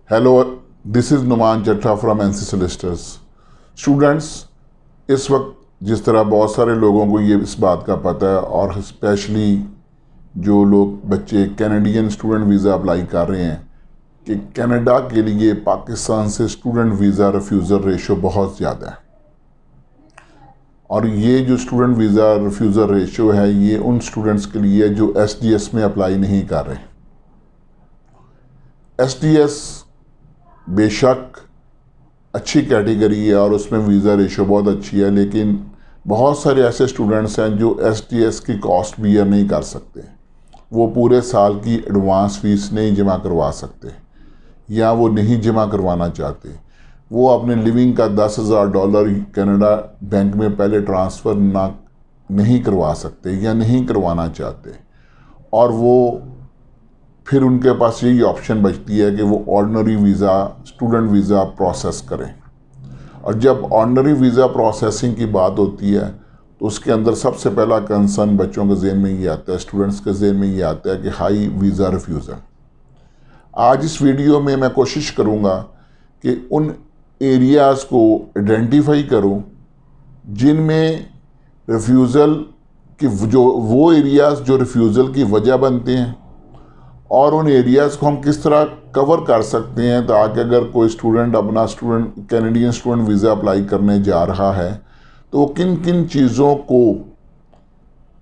Hello, this is Numan चट्टा from NC solicitors. Students, इस वक्त जिस तरह बहुत सारे लोगों को ये इस बात का पता है और स्पेशली जो लोग बच्चे कैनेडियन स्टूडेंट वीज़ा अप्लाई कर रहे हैं कि कनाडा के लिए पाकिस्तान से स्टूडेंट वीज़ा रिफ्यूज़ल रेशो बहुत ज़्यादा है। और ये जो स्टूडेंट वीज़ा रिफ्यूज़ल रेशो है ये उन स्टूडेंट्स के लिए जो एसडीएस में अप्लाई नहीं कर रहे। एसडीएस बेशक अच्छी कैटेगरी है और उसमें वीज़ा रेशो बहुत अच्छी है, लेकिन बहुत सारे ऐसे स्टूडेंट्स हैं जो एसडीएस की कॉस्ट बियर नहीं कर सकते। वो पूरे साल की एडवांस फीस नहीं जमा करवा सकते या वो नहीं जमा करवाना चाहते। वो अपने लिविंग का $10,000 कनाडा बैंक में पहले ट्रांसफ़र नहीं करवा सकते या नहीं करवाना चाहते, और वो फिर उनके पास यही ऑप्शन बचती है कि वो ordinary visa student visa process करें। और जब ऑर्डिनरी वीज़ा प्रोसेसिंग की बात होती है तो उसके अंदर सबसे पहला कंसर्न बच्चों के ज़हन में ये आता है, स्टूडेंट्स के ज़हन में ये आता है कि हाई वीज़ा रिफ्यूज़ल। आज इस वीडियो में मैं कोशिश करूँगा कि उन एरियाज़ को आइडेंटिफाई करूँ जिनमें रिफ्यूज़ल की वो एरियाज़ जो रिफ्यूज़ल की वजह बनते हैं, और उन एरियाज़ को हम किस तरह कवर कर सकते हैं ताकि अगर कोई स्टूडेंट अपना कैनेडियन स्टूडेंट वीज़ा अप्लाई करने जा रहा है तो वो किन किन चीज़ों को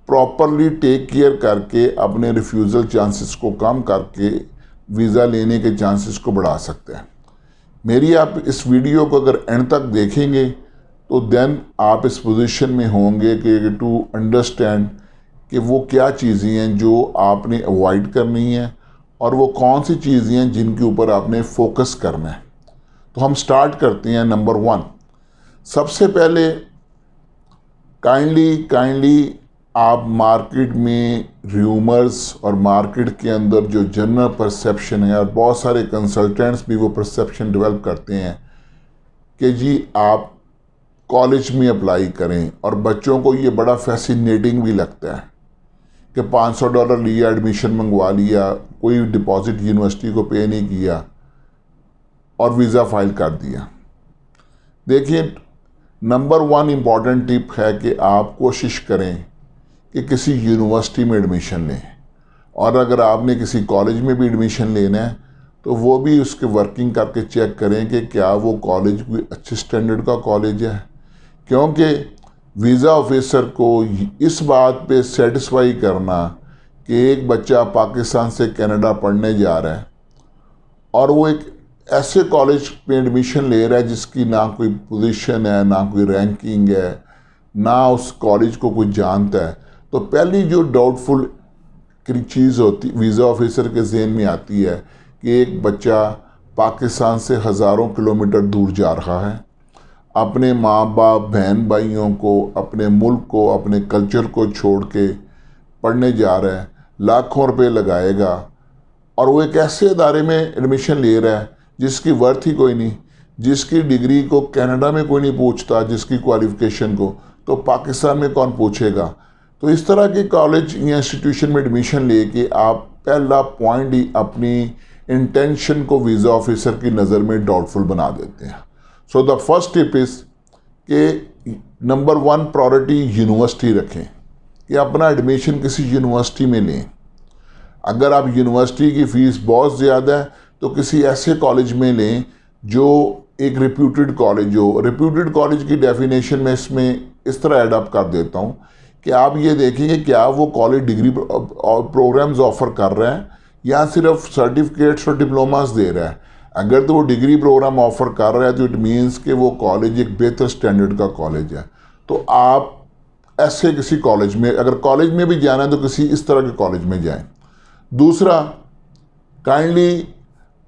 प्रॉपरली टेक केयर करके अपने रिफ्यूज़ल चांसेस को कम करके वीज़ा लेने के चांसेस को बढ़ा सकते हैं। मेरी आप इस वीडियो को अगर एंड तक देखेंगे तो देन आप इस पोजीशन में होंगे कि टू अंडरस्टैंड कि वो क्या चीज़ें हैं जो आपने अवॉइड करनी है और वो कौन सी चीज़ें हैं जिनके ऊपर आपने फोकस करना है। तो हम स्टार्ट करते हैं। नंबर 1, सबसे पहले काइंडली आप मार्केट में र्यूमर्स और मार्केट के अंदर जो जनरल परसेप्शन है, और बहुत सारे कंसल्टेंट्स भी वो परसेप्शन डेवलप करते हैं कि जी आप कॉलेज में अप्लाई करें, और बच्चों को ये बड़ा फैसिनेटिंग भी लगता है कि $500 लिया, एडमिशन मंगवा लिया, कोई डिपॉजिट यूनिवर्सिटी को पे नहीं किया और वीज़ा फाइल कर दिया। देखिए, नंबर 1 इम्पॉर्टेंट टिप है कि आप कोशिश करें कि किसी यूनिवर्सिटी में एडमिशन लें, और अगर आपने किसी कॉलेज में भी एडमिशन लेना है तो वो भी उसके वर्किंग करके चेक करें कि क्या वो कॉलेज कोई अच्छे स्टैंडर्ड का कॉलेज है, क्योंकि वीज़ा ऑफिसर को इस बात पे सेटिस्फाई करना कि एक बच्चा पाकिस्तान से कनाडा पढ़ने जा रहा है और वो एक ऐसे कॉलेज में एडमिशन ले रहा है जिसकी ना कोई पोजीशन है, ना कोई रैंकिंग है, ना उस कॉलेज को कोई जानता है, तो पहली जो डाउटफुल चीज़ होती वीज़ा ऑफिसर के जहन में आती है कि एक बच्चा पाकिस्तान से हज़ारों किलोमीटर दूर जा रहा है, अपने माँ बाप बहन भाइयों को, अपने मुल्क को, अपने कल्चर को छोड़ के पढ़ने जा रहा है, लाखों रुपए लगाएगा, और वो एक ऐसे इदारे में एडमिशन ले रहा है जिसकी वर्थ ही कोई नहीं, जिसकी डिग्री को कनाडा में कोई नहीं पूछता, जिसकी क्वालिफ़िकेशन को तो पाकिस्तान में कौन पूछेगा। तो इस तरह के कॉलेज या इंस्टीट्यूशन में एडमिशन लेके आप पहला पॉइंट ही अपनी इंटेंशन को वीज़ा ऑफिसर की नज़र में डाउटफुल बना देते हैं। So the first tip is कि नंबर 1 प्रायोरिटी यूनिवर्सिटी रखें कि अपना एडमिशन किसी यूनिवर्सिटी में लें। अगर आप यूनिवर्सिटी की फ़ीस बहुत ज़्यादा है तो किसी ऐसे कॉलेज में लें जो एक रिप्यूटेड कॉलेज हो। रिप्यूटेड कॉलेज की डेफिनेशन में इसमें इस तरह एडअप कर देता हूँ कि आप ये देखेंगे क्या वो कॉलेज डिग्री प्रोग्राम्स ऑफ़र कर रहा है या सिर्फ सर्टिफिकेट्स और डिप्लोमास दे रहा है। अगर तो वो डिग्री प्रोग्राम ऑफ़र कर रहा है तो इट मीन्स कि वो कॉलेज एक बेहतर स्टैंडर्ड का कॉलेज है। तो आप ऐसे किसी कॉलेज में, अगर कॉलेज में भी जाना है तो किसी इस तरह के कॉलेज में जाएं। दूसरा, काइंडली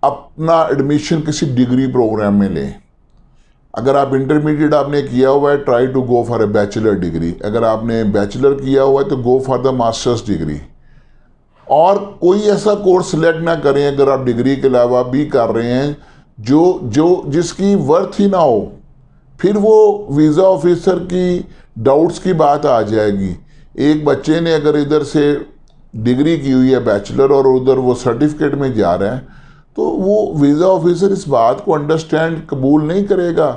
अपना एडमिशन किसी डिग्री प्रोग्राम में लें। अगर आप इंटरमीडिएट आपने किया हुआ है, try to go for a bachelor degree. अगर आपने बैचलर किया हुआ है तो go for the masters degree. और कोई ऐसा कोर्स सेलेक्ट ना करें अगर आप डिग्री के अलावा भी कर रहे हैं जो जिसकी वर्थ ही ना हो, फिर वो वीज़ा ऑफिसर की डाउट्स की बात आ जाएगी। एक बच्चे ने अगर इधर से डिग्री की हुई है बैचलर और उधर वो सर्टिफिकेट में जा रहा है तो वो वीज़ा ऑफिसर इस बात को अंडरस्टैंड कबूल नहीं करेगा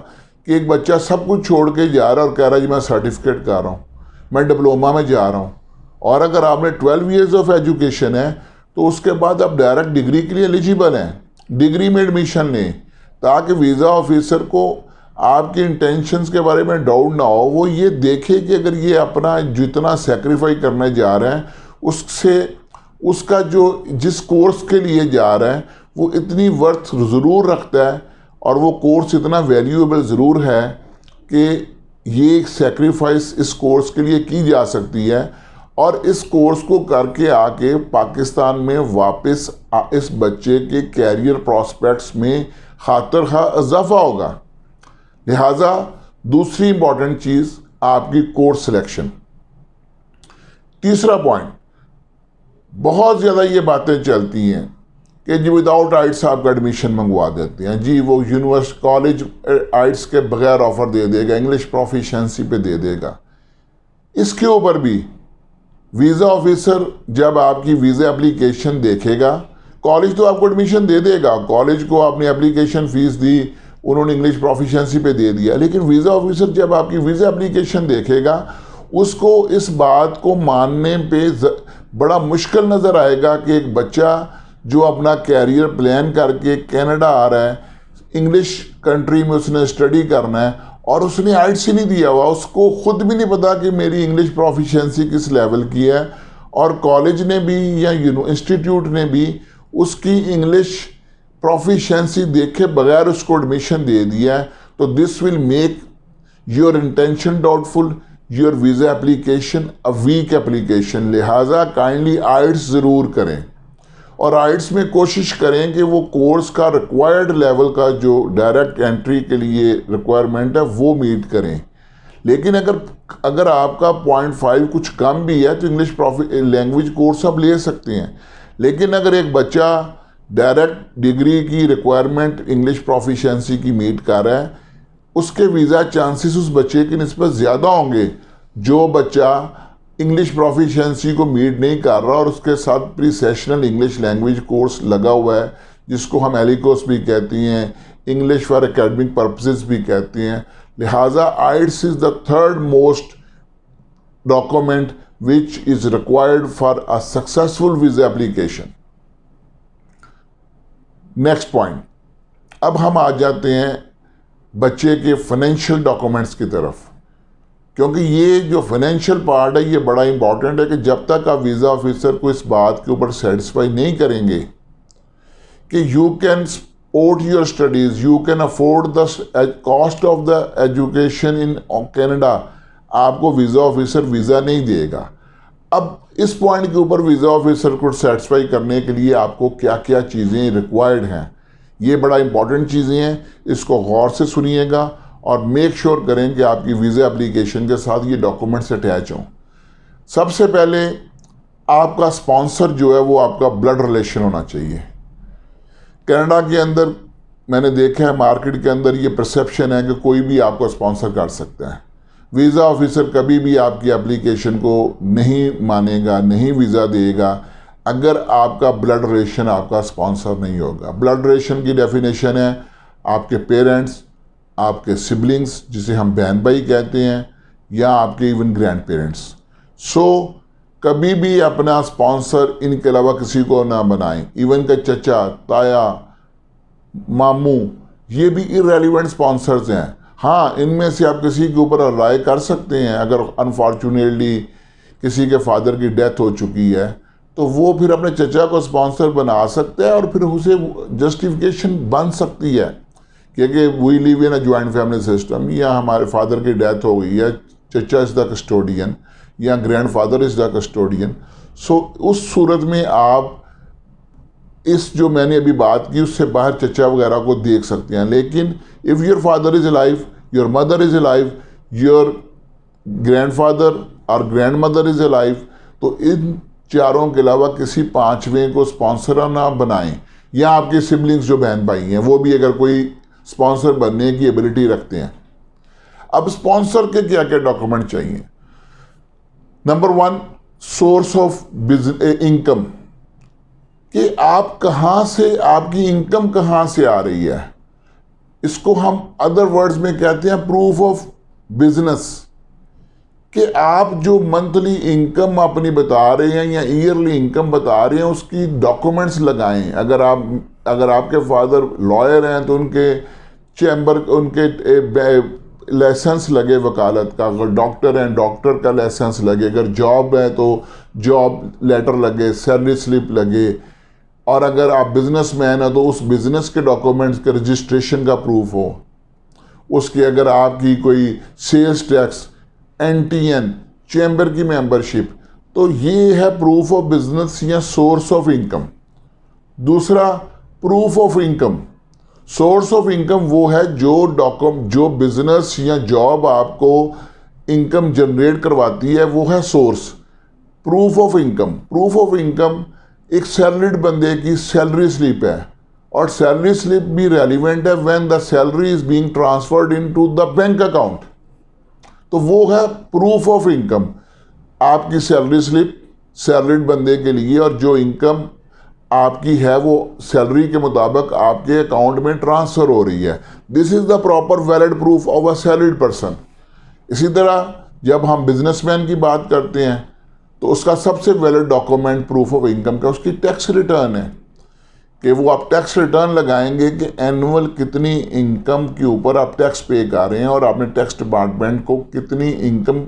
कि एक बच्चा सब कुछ छोड़ के जा रहा है और कह रहा है जी मैं सर्टिफिकेट कर रहा हूँ, मैं डिप्लोमा में जा रहा हूँ। और अगर आपने 12 इयर्स ऑफ एजुकेशन है तो उसके बाद आप डायरेक्ट डिग्री के लिए एलिजिबल हैं, डिग्री में एडमिशन लें, ताकि वीज़ा ऑफिसर को आपकी इंटेंशंस के बारे में डाउट ना हो। वो ये देखे कि अगर ये अपना जितना सेक्रीफाई करने जा रहे हैं उससे उसका जो जिस कोर्स के लिए जा रहा है वो इतनी वर्थ ज़रूर रखता है और वो कोर्स इतना वैल्यूएबल ज़रूर है कि ये एक सेक्रीफाइस इस कोर्स के लिए की जा सकती है और इस कोर्स को करके आके पाकिस्तान में वापस इस बच्चे के कैरियर प्रॉस्पेक्ट्स में खातर खा इजाफा होगा। लिहाजा दूसरी इंपॉर्टेंट चीज़ आपकी कोर्स सिलेक्शन। तीसरा पॉइंट, बहुत ज़्यादा ये बातें चलती हैं कि जी विदाउट आइट्स आपका एडमिशन मंगवा देते हैं, जी वो यूनिवर्सिटी कॉलेज आइट्स के बगैर ऑफर दे देगा, इंग्लिश प्रोफिशिएंसी पे दे देगा। इसके ऊपर भी वीज़ा ऑफिसर जब आपकी वीज़ा एप्लीकेशन देखेगा, कॉलेज तो आपको एडमिशन दे देगा, कॉलेज को आपने एप्लीकेशन फ़ीस दी, उन्होंने इंग्लिश प्रोफिशिएंसी पे दे दिया, लेकिन वीज़ा ऑफिसर जब आपकी वीज़ा एप्लीकेशन देखेगा उसको इस बात को मानने पे बड़ा मुश्किल नज़र आएगा कि एक बच्चा जो अपना कैरियर प्लान करके कनाडा आ रहा है, इंग्लिश कंट्री में उसने स्टडी करना है और उसने आइट्स ही नहीं दिया हुआ, उसको खुद भी नहीं पता कि मेरी इंग्लिश प्रोफिशिएंसी किस लेवल की है, और कॉलेज ने भी या इंस्टीट्यूट ने भी उसकी इंग्लिश प्रोफिशिएंसी देखे बगैर उसको एडमिशन दे दिया है, तो this will make your intention doubtful, your visa application a weak application. लिहाजा काइंडली आइट्स ज़रूर करें और आइट्स में कोशिश करें कि वो कोर्स का रिक्वायर्ड लेवल का जो डायरेक्ट एंट्री के लिए रिक्वायरमेंट है वो मीट करें। लेकिन अगर आपका 0.5 कुछ कम भी है तो इंग्लिश लैंग्वेज कोर्स आप ले सकते हैं। लेकिन अगर एक बच्चा डायरेक्ट डिग्री की रिक्वायरमेंट इंग्लिश प्रोफिशिएंसी की मीट कर रहा है, उसके वीज़ा चांसेस उस बच्चे की निस्बत ज़्यादा होंगे जो बच्चा इंग्लिश प्रोफिशिएंसी को मीट नहीं कर रहा और उसके साथ pre sessional English language course लगा हुआ है, जिसको हम एलिकोस भी कहते हैं, इंग्लिश फॉर एकेडमिक पर्पसेस भी कहते हैं। लिहाजा it's is the third most document which is required for a successful visa application. Next point, अब हम आ जाते हैं बच्चे के फाइनेंशियल डॉक्यूमेंट्स की तरफ, क्योंकि ये जो फाइनेंशियल पार्ट है ये बड़ा इंपॉर्टेंट है कि जब तक आप वीज़ा ऑफिसर को इस बात के ऊपर सेटिस्फाई नहीं करेंगे कि you can support your studies, you can afford the cost of the education in Canada, आपको वीज़ा ऑफिसर वीज़ा नहीं देगा। अब इस पॉइंट के ऊपर वीज़ा ऑफिसर को सेटिस्फाई करने के लिए आपको क्या क्या चीज़ें रिक्वायर्ड हैं, ये बड़ा इंपॉर्टेंट चीज़ें हैं, इसको गौर से सुनिएगा और मेक श्योर करें कि आपकी वीज़ा एप्लीकेशन के साथ ये डॉक्यूमेंट्स अटैच हों। सबसे पहले आपका स्पॉन्सर जो है वो आपका ब्लड रिलेशन होना चाहिए। कनाडा के अंदर मैंने देखा है, मार्केट के अंदर ये परसेप्शन है कि कोई भी आपको स्पॉन्सर कर सकता है। वीज़ा ऑफिसर कभी भी आपकी एप्लीकेशन को नहीं मानेगा, नहीं वीज़ा देगा अगर आपका ब्लड रिलेशन आपका स्पॉन्सर नहीं होगा। ब्लड रिलेशन की डेफिनेशन है आपके पेरेंट्स, आपके सिबलिंग्स जिसे हम बहन भाई कहते हैं, या आपके इवन ग्रैंड पेरेंट्स। सो कभी भी अपना स्पॉन्सर इनके अलावा किसी को ना बनाएं। इवन का चचा, ताया, मामू, ये भी इररेलेवेंट स्पॉन्सर्स हैं। हाँ, इनमें से आप किसी के ऊपर राय कर सकते हैं। अगर अनफॉर्चुनेटली किसी के फादर की डेथ हो चुकी है तो वो फिर अपने चचा को स्पॉन्सर बना सकता है और फिर उसे जस्टिफिकेशन बन सकती है क्योंकि we live in a joint family system, या हमारे फादर की डेथ हो गई है, चचा इज़ द कस्टोडियन या grandfather is the custodian. So उस सूरत में आप इस जो मैंने अभी बात की उससे बाहर चचा वगैरह को देख सकते हैं। लेकिन if your father is alive, your mother is alive, your grandfather और ग्रैंड मदर इज़ अलाइव, तो इन चारों के अलावा किसी पांचवें को स्पॉन्सर ना बनाएं। या आपके सिबलिंग्स जो बहन भाई हैं वो भी अगर कोई स्पॉन्सर बनने की एबिलिटी रखते हैं। अब स्पॉन्सर के क्या क्या डॉक्यूमेंट चाहिए? Number 1, source of income. कि आप कहाँ से, आपकी इनकम कहाँ से आ रही है। इसको हम अदर वर्ड्स में कहते हैं प्रूफ ऑफ बिजनेस, कि आप जो मंथली इनकम अपनी बता रहे हैं या ईयरली इनकम बता रहे हैं उसकी डॉक्यूमेंट्स लगाएं। अगर आपके फादर लॉयर हैं तो उनके चैम्बर, उनके लाइसेंस लगे वकालत का। अगर डॉक्टर हैं डॉक्टर का लाइसेंस लगे। अगर जॉब है तो जॉब लेटर लगे, सैलरी स्लिप लगे। और अगर आप बिजनेसमैन हैं तो उस बिजनेस के डॉक्यूमेंट्स के रजिस्ट्रेशन का प्रूफ हो उसके। अगर आपकी कोई सेल्स टैक्स, एनटीएन, चैम्बर की मेंबरशिप, तो ये है प्रूफ ऑफ बिजनेस या सोर्स ऑफ इनकम। दूसरा proof of income, source of income वो है जो बिजनेस या जॉब आपको इनकम जनरेट करवाती है, वो है सोर्स। प्रूफ ऑफ इनकम एक सैलरीड बंदे की सैलरी स्लिप है, और सैलरी स्लिप भी रेलिवेंट है when the salary is being transferred into the bank account. तो वो है प्रूफ ऑफ इनकम, आपकी सैलरी स्लिप सैलरीड बंदे के लिए, और जो इनकम आपकी है वो सैलरी के मुताबिक आपके अकाउंट में ट्रांसफ़र हो रही है। This is the proper valid proof of a salaried person. इसी तरह जब हम बिजनेसमैन की बात करते हैं तो उसका सबसे valid document proof of income का उसकी टैक्स रिटर्न है, कि वो आप टैक्स रिटर्न लगाएंगे कि एनुअल कितनी इनकम के ऊपर आप टैक्स पे कर रहे हैं और आपने टैक्स डिपार्टमेंट को कितनी इनकम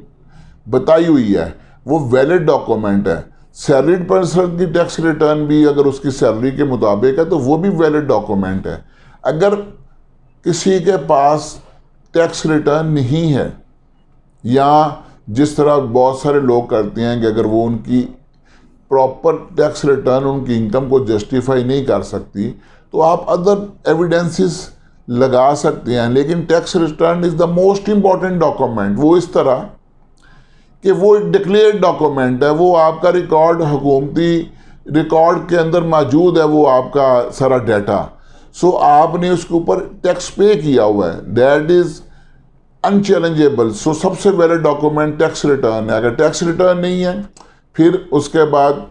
बताई हुई है, वो वैलिड डॉक्यूमेंट है। सैलरीड पर्सन की टैक्स रिटर्न भी अगर उसकी सैलरी के मुताबिक है तो वो भी वैलिड डॉक्यूमेंट है। अगर किसी के पास टैक्स रिटर्न नहीं है, या जिस तरह बहुत सारे लोग करते हैं कि अगर वो उनकी प्रॉपर टैक्स रिटर्न उनकी इनकम को जस्टिफाई नहीं कर सकती, तो आप अदर एविडेंसेस लगा सकते हैं। लेकिन tax return is the most important document. वो इस तरह कि वो एक डिक्लेयर्ड डॉक्यूमेंट है, वो आपका रिकॉर्ड, हुकूमती रिकॉर्ड के अंदर मौजूद है वो आपका सारा डाटा। सो आपने उसके ऊपर टैक्स पे किया हुआ है, दैट इज़ अनचैलेंजेबल। सो सबसे वैलिड डॉक्यूमेंट टैक्स रिटर्न है। अगर टैक्स रिटर्न नहीं है, फिर उसके बाद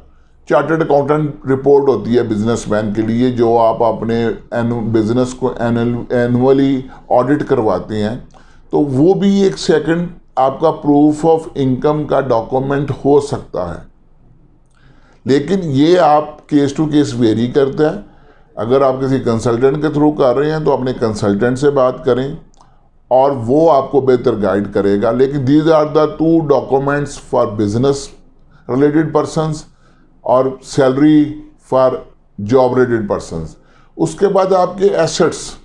चार्टर्ड अकाउंटेंट रिपोर्ट होती है बिजनेसमैन के लिए, जो आप अपने बिजनेस को एनुअली ऑडिट करवाते हैं, तो वो भी एक सेकंड आपका प्रूफ ऑफ इनकम का डॉक्यूमेंट हो सकता है। लेकिन ये आप केस टू केस वेरी करता है। अगर आप किसी कंसल्टेंट के थ्रू कर रहे हैं तो अपने कंसल्टेंट से बात करें और वो आपको बेहतर गाइड करेगा। लेकिन these are the two documents for business related persons और salary for job related persons. उसके बाद आपके एसेट्स,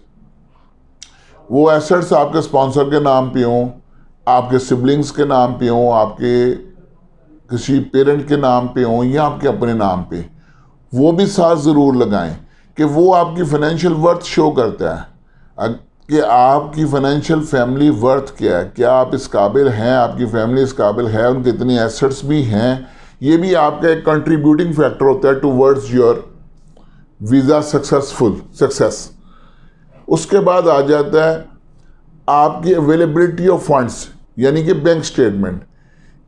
वो एसेट्स आपके स्पॉन्सर के नाम पे हों, आपके सिबलिंग्स के नाम पे हों, आपके किसी पेरेंट के नाम पे हों, या आपके अपने नाम पे, वो भी साथ ज़रूर लगाएं कि वो आपकी फाइनेंशियल वर्थ शो करता है कि आपकी फाइनेंशियल फैमिली वर्थ क्या है, क्या आप इस काबिल हैं, आपकी फैमिली इस काबिल है, उनके इतनी एसेट्स भी हैं। ये भी आपका एक कंट्रीब्यूटिंग फैक्टर होता है टूवर्ड्स योर वीज़ा सक्सेस। उसके बाद आ जाता है आपकी अवेलेबिलिटी ऑफ फंड्स, यानी कि बैंक स्टेटमेंट।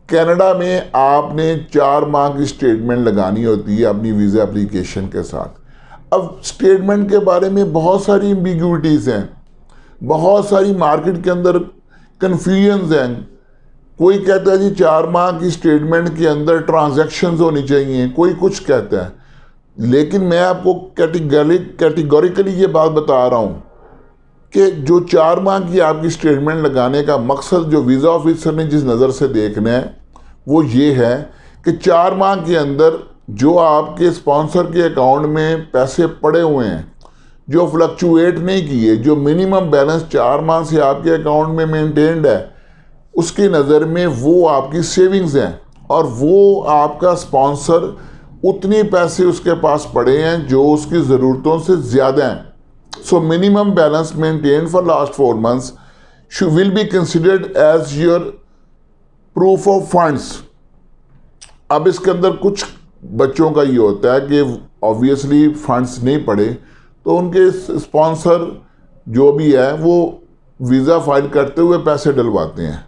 कनाडा में आपने 4 माह की स्टेटमेंट लगानी होती है अपनी वीज़ा एप्लीकेशन के साथ। अब स्टेटमेंट के बारे में बहुत सारी एम्बिग्यूइटीज़ हैं, बहुत सारी मार्केट के अंदर कन्फ्यूजन्स हैं। कोई कहता है जी 4 माह की स्टेटमेंट के अंदर ट्रांजैक्शंस होनी चाहिए, कोई कुछ कहता है। लेकिन मैं आपको कैटेगोरिकली ये बात बता रहा हूँ कि जो 4 माह की आपकी स्टेटमेंट लगाने का मकसद जो वीज़ा ऑफिसर ने जिस नज़र से देखना है वो ये है कि 4 माह के अंदर जो आपके स्पॉन्सर के अकाउंट में पैसे पड़े हुए हैं, जो फ्लक्चुएट नहीं किए, जो मिनिमम बैलेंस 4 माह से आपके अकाउंट में मेंटेन्ड है, उसकी नज़र में वो आपकी सेविंग्स हैं, और वो आपका स्पॉन्सर उतनी पैसे उसके पास पड़े हैं जो उसकी ज़रूरतों से ज़्यादा हैं। So minimum balance maintained for last 4 months will be considered as your proof of funds. अब इसके अंदर कुछ बच्चों का ये होता है कि ऑब्वियसली फंड्स नहीं पड़े तो उनके स्पॉन्सर जो भी है वो वीज़ा फाइल करते हुए पैसे डलवाते हैं।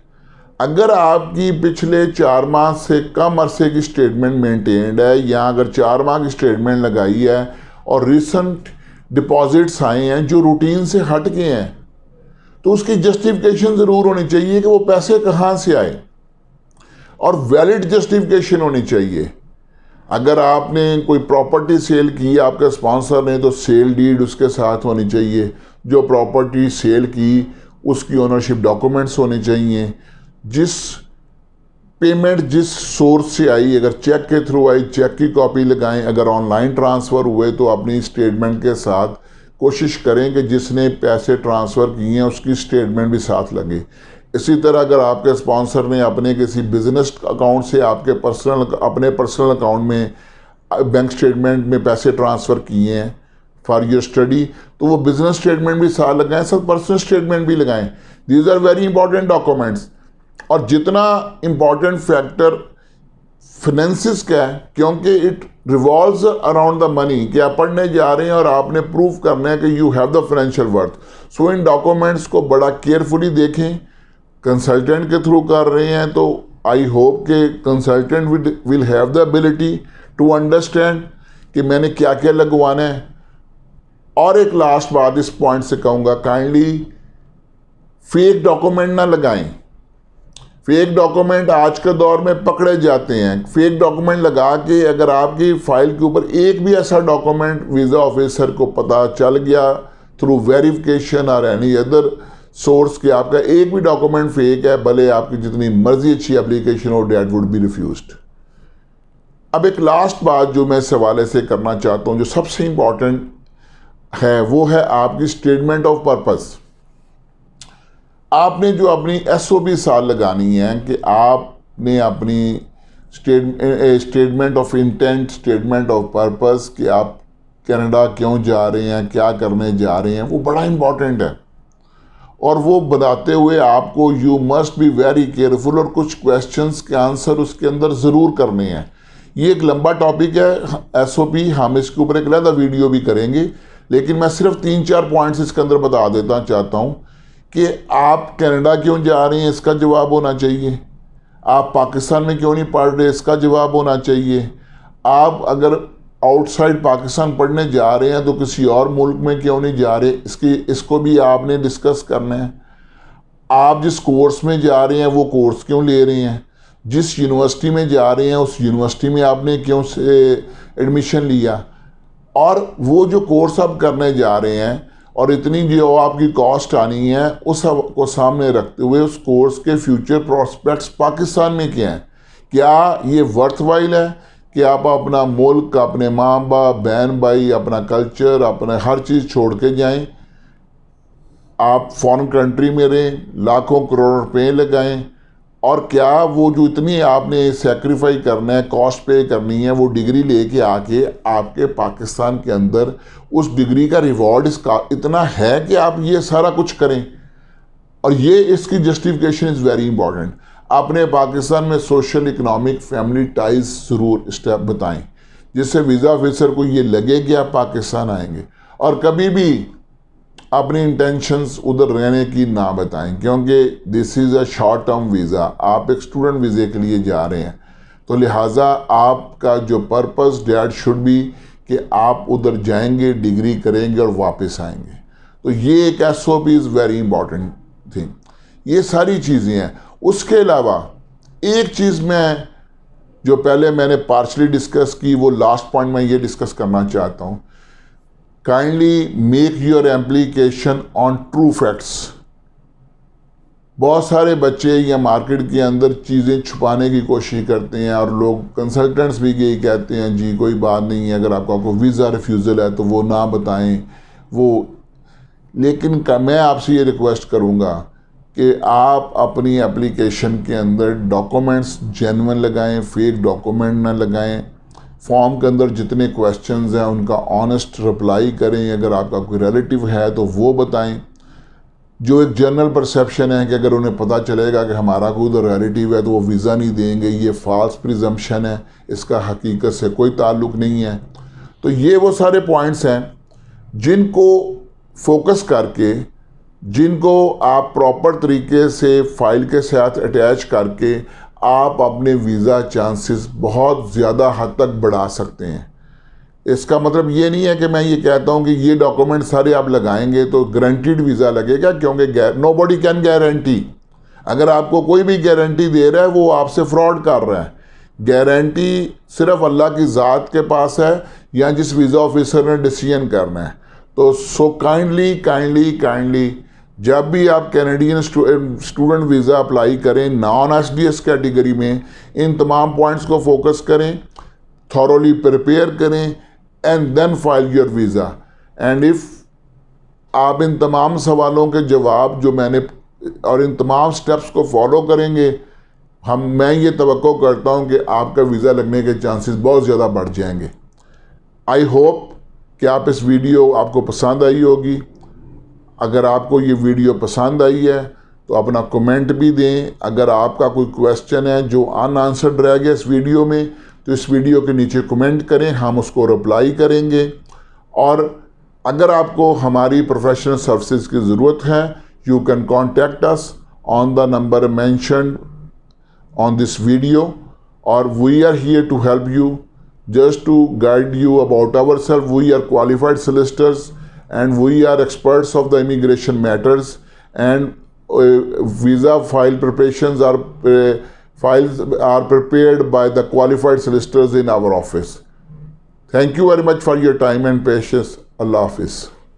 अगर आपकी पिछले 4 माह से कम अरसे की स्टेटमेंट मेंटेन्ड है, या अगर 4 माह की स्टेटमेंट लगाई है और रिसेंट डिपॉजिट्स आए हैं जो रूटीन से हट के हैं, तो उसकी जस्टिफिकेशन ज़रूर होनी चाहिए कि वो पैसे कहाँ से आए, और वैलिड जस्टिफिकेशन होनी चाहिए। अगर आपने कोई प्रॉपर्टी सेल की आपके स्पॉन्सर ने, तो सेल डीड उसके साथ होनी चाहिए। जो प्रॉपर्टी सेल की उसकी ओनरशिप डॉक्यूमेंट्स होने चाहिए। जिस पेमेंट जिस सोर्स से आई, अगर चेक के थ्रू आई, चेक की कॉपी लगाएं। अगर ऑनलाइन ट्रांसफ़र हुए तो अपनी स्टेटमेंट के साथ कोशिश करें कि जिसने पैसे ट्रांसफ़र किए हैं उसकी स्टेटमेंट भी साथ लगे। इसी तरह अगर आपके स्पॉन्सर ने अपने किसी बिजनेस अकाउंट से आपके अपने पर्सनल अकाउंट में बैंक स्टेटमेंट में पैसे ट्रांसफ़र किए हैं फॉर योर स्टडी, तो वो बिजनेस स्टेटमेंट भी साथ लगाएं, सब पर्सनल स्टेटमेंट भी लगाएं। These are very important documents. और जितना इंपॉर्टेंट फैक्टर फिनेंसिस का है, क्योंकि it revolves around the money, कि आप पढ़ने जा रहे हैं और आपने प्रूव करना है कि you have the financial worth. So in documents को बड़ा केयरफुली देखें। कंसल्टेंट के थ्रू कर रहे हैं तो आई होप कि consultant will have the ability to understand कि मैंने क्या क्या लगवाना है। और एक लास्ट बात इस पॉइंट से कहूँगा, काइंडली फेक डॉक्यूमेंट ना लगाएं। फेक डॉक्यूमेंट आज के दौर में पकड़े जाते हैं। फेक डॉक्यूमेंट लगा के अगर आपकी फाइल के ऊपर एक भी ऐसा डॉक्यूमेंट वीज़ा ऑफिसर को पता चल गया थ्रू वेरिफिकेशन और एनी अदर सोर्स के आपका एक भी डॉक्यूमेंट फेक है, भले आपकी जितनी मर्जी अच्छी एप्लीकेशन हो, डेट वुड बी रिफ्यूज्ड। अब एक लास्ट बात जो मैं इस हवाले से करना चाहता हूँ, जो सबसे इंपॉर्टेंट है, वो है आपकी स्टेटमेंट ऑफ पर्पस। आपने जो अपनी SOP साल लगानी है कि आपने अपनी statement of intent, statement of purpose, कि आप कनाडा क्यों जा रहे हैं, क्या करने जा रहे हैं, वो बड़ा इंपॉर्टेंट है। और वो बताते हुए आपको you must be very careful, और कुछ क्वेश्चंस के आंसर उसके अंदर ज़रूर करने हैं। ये एक लंबा टॉपिक है SOP, हम इसके ऊपर एक अलग वीडियो भी करेंगे, लेकिन मैं सिर्फ 3-4 पॉइंट्स इसके अंदर बता देता चाहता हूँ कि आप कनाडा क्यों जा रहे हैं, इसका जवाब होना चाहिए। आप पाकिस्तान में क्यों नहीं पढ़ रहे, इसका जवाब होना चाहिए। आप अगर आउटसाइड पाकिस्तान पढ़ने जा रहे हैं तो किसी और मुल्क में क्यों नहीं जा रहे, इसको भी आपने डिस्कस करना है। आप जिस कोर्स में जा रहे हैं वो कोर्स क्यों ले रहे हैं, जिस यूनिवर्सिटी में जा रहे हैं उस यूनिवर्सिटी में आपने क्यों से एडमिशन लिया, और वो जो कोर्स आप करने जा रहे हैं और इतनी जो आपकी कॉस्ट आनी है उस को सामने रखते हुए उस कोर्स के फ्यूचर प्रॉस्पेक्ट्स पाकिस्तान में क्या हैं, क्या ये वर्थवाइल है कि आप अपना मुल्क, अपने माँ बाप, बहन भाई, अपना कल्चर, अपने हर चीज़ छोड़ के जाएं, आप फॉरेन कंट्री में रहें, लाखों करोड़ रुपए लगाएं, और क्या वो जो इतनी आपने सेक्रीफाई करना है, कॉस्ट पे करनी है, वो डिग्री लेके आके आपके पाकिस्तान के अंदर उस डिग्री का रिवॉर्ड इसका इतना है कि आप ये सारा कुछ करें। और ये इसकी जस्टिफिकेशन इज़ वेरी इंपॉर्टेंट। अपने पाकिस्तान में सोशल, इकोनॉमिक, फैमिली टाइज ज़रूर स्टेप बताएं, जिससे वीज़ा ऑफिसर को ये लगे कि आप पाकिस्तान आएंगे। और कभी भी अपनी इंटेंशंस उधर रहने की ना बताएं, क्योंकि this is a short term visa, आप एक स्टूडेंट वीज़े के लिए जा रहे हैं, तो लिहाजा आपका जो पर्पस डेट शुड बी कि आप उधर जाएंगे, डिग्री करेंगे और वापस आएंगे। तो ये एक SOP is very important thing. ये सारी चीज़ें हैं। उसके अलावा एक चीज़ मैं जो पहले मैंने पार्शली डिस्कस की, वो लास्ट पॉइंट मैं ये डिस्कस करना चाहता हूँ। Kindly make your application on true facts. बहुत सारे बच्चे या मार्केट के अंदर चीज़ें छुपाने की कोशिश करते हैं, और लोग कंसल्टेंट्स भी यही कहते हैं, जी कोई बात नहीं है, अगर आपका कोई वीज़ा रिफ्यूज़ल है तो वो ना बताएं वो। लेकिन मैं आपसे ये रिक्वेस्ट करूँगा कि आप अपनी एप्लीकेशन के अंदर डॉक्यूमेंट्स जेन्युइन लगाएं, फेक डॉक्यूमेंट ना लगाएं। फॉर्म के अंदर जितने क्वेश्चंस हैं उनका ऑनेस्ट रिप्लाई करें। अगर आपका कोई रिलेटिव है तो वो बताएं। जो एक जनरल परसेप्शन है कि अगर उन्हें पता चलेगा कि हमारा कोई उधर रिलेटिव है तो वो वीज़ा नहीं देंगे, ये फॉल्स प्रिजम्पशन है, इसका हकीकत से कोई ताल्लुक़ नहीं है। तो ये वो सारे पॉइंट्स हैं जिनको फोकस करके जिनको आप प्रॉपर तरीके से फ़ाइल के साथ अटैच करके आप अपने वीज़ा चांसेस बहुत ज़्यादा हद तक बढ़ा सकते हैं। इसका मतलब ये नहीं है कि मैं ये कहता हूँ कि ये डॉक्यूमेंट सारे आप लगाएंगे तो गारंटीड वीज़ा लगेगा, क्योंकि नोबडी कैन गारंटी। अगर आपको कोई भी गारंटी दे रहा है वो आपसे फ्रॉड कर रहा है। गारंटी सिर्फ अल्लाह की ज़ात के पास है या जिस वीज़ा ऑफिसर ने डिसीजन करना है। तो सो काइंडली जब भी आप कैनेडियन स्टूडेंट वीज़ा अप्लाई करें नॉन एसडीएस कैटेगरी में, इन तमाम पॉइंट्स को फोकस करें, थॉरोली प्रिपेयर करें and then file your visa. And if आप इन तमाम सवालों के जवाब जो मैंने और इन तमाम स्टेप्स को फॉलो करेंगे, मैं ये तवक्को करता हूँ कि आपका वीज़ा लगने के चांसेस बहुत ज़्यादा बढ़ जाएंगे। आई होप कि आप इस वीडियो आपको पसंद आई होगी। अगर आपको ये वीडियो पसंद आई है तो अपना कमेंट भी दें। अगर आपका कोई क्वेश्चन है जो अनआंसर्ड रह गया इस वीडियो में, तो इस वीडियो के नीचे कमेंट करें, हम उसको रिप्लाई करेंगे। और अगर आपको हमारी प्रोफेशनल सर्विसेज की ज़रूरत है, you can contact us on the number mentioned on this video, or we are here to help you, just to guide you about ourselves. We are qualified solicitors and we are experts of the immigration matters, and visa file preparations are files are prepared by the qualified solicitors in our office. Thank you very much for your time and patience. Allah Hafiz.